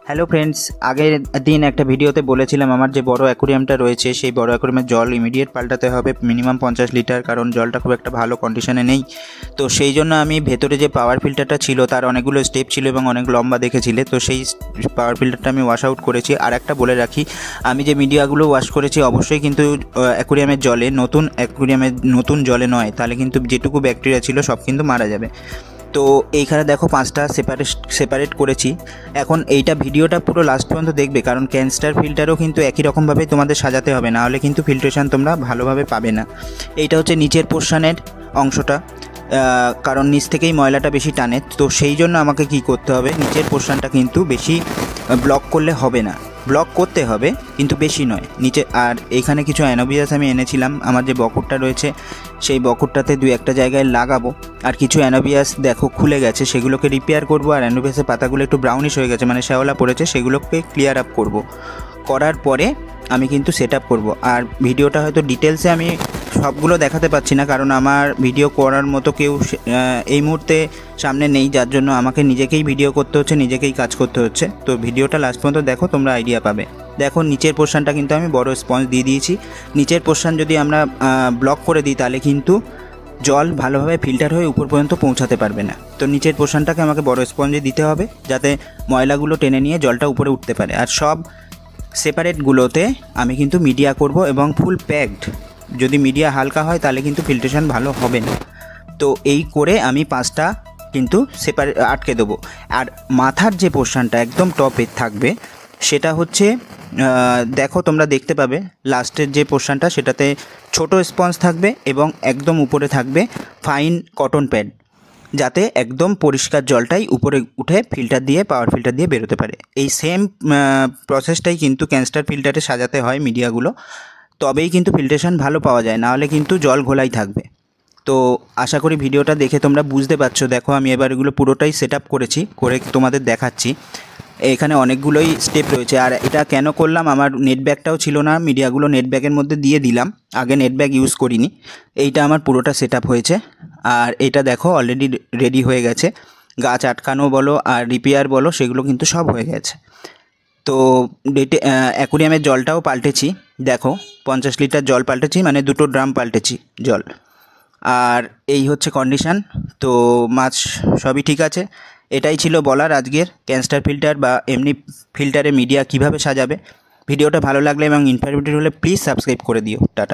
Hello friends, আগের দিন একটা ভিডিওতে বলেছিলাম আমার যে বড় অ্যাকুরিয়ামটা রয়েছে সেই বড় অ্যাকুরিয়ামের জল ইমিডিয়েট পাল্টাতে হবে মিনিমাম 50 লিটার, কারণ জলটা খুব একটা ভালো কন্ডিশনে নেই। তো সেই জন্য আমি ভেতরে যে পাওয়ার ফিল্টারটা ছিল তার অনেকগুলো স্টেপ ছিল এবং অনেক লম্বা দেখেছিলে, তো সেই পাওয়ার ফিল্টারটা আমি ওয়াশ আউট করেছি। আর একটা বলে রাখি, আমি যে মিডিয়াগুলো ওয়াশ করেছি অবশ্যই কিন্তু অ্যাকুরিয়ামের জলে, নতুন জলে নয়, তাহলে কিন্তু যেটুকু ব্যাকটেরিয়া ছিল সব কিন্তু মারা যাবে। তো এইখানে দেখো 5টা সেপারেট করেছি। এখন এইটা ভিডিওটা পুরো লাস্ট পর্যন্ত দেখবে, কারণ ক্যানস্টার ফিল্টারও কিন্তু একই রকমভাবে তোমাদের সাজাতে হবে, না হলে কিন্তু ফিল্ট্রেশন তোমরা ভালোভাবে পাবে না। এইটা হচ্ছে নিচের পোর্শনের অংশটা, কারণ নিচ থেকেই ময়লাটা বেশি টানে, তো সেই জন্য আমাকে কি করতে হবে, নিচের পোর্শনটা কিন্তু বেশি ব্লক করলে হবে না, ব্লক করতে হবে কিন্তু বেশি নয় নিচে। আর এখানে কিছু অ্যানোবিয়াস আমি এনেছিলাম, আমার যে বকুরটা রয়েছে সেই বকুরটাতে 2-1টা জায়গায় লাগাবো। আর কিছু অ্যানোবিয়াস দেখো খুলে গেছে, সেগুলোকে রিপেয়ার করব। আর অ্যানোবিয়াসের পাতাগুলো একটু ব্রাউনিশ হয়ে গেছে, মানে শ্যাওলা পড়েছে, সেগুলোকে ক্লিয়ার আপ করব। করার পরে আমি কিন্তু সেট আপ করবো। আর ভিডিওটা হয়তো ডিটেলসে আমি সবগুলো দেখাতে পাচ্ছি না, কারণ আমার ভিডিও করার মতো কেউ এই মুহূর্তে সামনে নেই, যার জন্য আমাকে নিজেকেই ভিডিও করতে হচ্ছে, নিজেকেই কাজ করতে হচ্ছে। তো ভিডিওটা লাস্ট পর্যন্ত দেখো, তোমরা আইডিয়া পাবে। দেখো নিচের পোর্শনটা কিন্তু আমি বড় স্পঞ্জ দিয়ে দিয়েছি। নিচের পোর্শন যদি আমরা ব্লক করে দিই তাহলে কিন্তু জল ভালোভাবে ফিল্টার হয়ে উপর পর্যন্ত পৌঁছাতে পারবে না। তো নিচের পোর্শনটাকে আমাকে বড় স্পঞ্জে দিতে হবে, যাতে ময়লাগুলো টেনে নিয়ে জলটা উপরে উঠতে পারে। আর সব সেপারেটগুলোতে আমি কিন্তু মিডিয়া করব এবং ফুল প্যাকড। যদি মিডিয়া হালকা হয় তাহলে কিন্তু ফিল্ট্রেশন ভালো হবে না। তো এই করে আমি 5টা কিন্তু আটকে দেবো। আর মাথার যে পোর্শনটা একদম টপে থাকবে সেটা হচ্ছে, দেখো তোমরা দেখতে পাবে লাস্টের যে পোর্শনটা, সেটাতে ছোট স্পঞ্জ থাকবে এবং একদম উপরে থাকবে ফাইন কটন প্যাড, যাতে একদম পরিষ্কার জলটাই উপরে উঠে ফিল্টার দিয়ে, পাওয়ার ফিল্টার দিয়ে বেরোতে পারে। এই সেম প্রসেসটাই কিন্তু ক্যানস্টার ফিল্টারে সাজাতে হয় মিডিয়াগুলো, তবেই কিন্তু ফিল্ট্রেশন ভালো পাওয়া যায়, নাহলে কিন্তু জল ঘোলাই থাকবে। তো আশা করি ভিডিওটা দেখে তোমরা বুঝতে পারছো। দেখো আমি এবার এগুলো পুরোটাই সেট আপ করেছি, করে তোমাদের দেখাচ্ছি। এখানে অনেকগুলোই স্টেপ রয়েছে। আর এটা কেন করলাম, আমার নেট ব্যাগটাও ছিল না, মিডিয়াগুলো নেট ব্যাগের মধ্যে দিয়ে দিলাম, আগে নেট ব্যাগ ইউজ করিনি। এইটা আমার পুরোটা সেট আপ হয়েছে। আর এটা দেখো অলরেডি রেডি হয়ে গেছে, গাছ আটকানো বলো আর রিপেয়ার বলো সেগুলো কিন্তু সব হয়ে গেছে। তো অ্যাকুরিয়ামের জলটাও পাল্টেছি, দেখো 50 লিটার জল পাল্টেছি, মানে 2টো ড্রাম পাল্টেছি জল। আর এই হচ্ছে কন্ডিশান। তো মাছ সবই ঠিক আছে। এটাই ছিল বলার আজকের ক্যানস্টার ফিল্টার বা এমনি ফিল্টারে মিডিয়া কিভাবে সাজাবে। ভিডিওটা ভালো লাগলে এবং ইনফরমেটিভ হলে প্লিজ সাবস্ক্রাইব করে দিও। টাটা।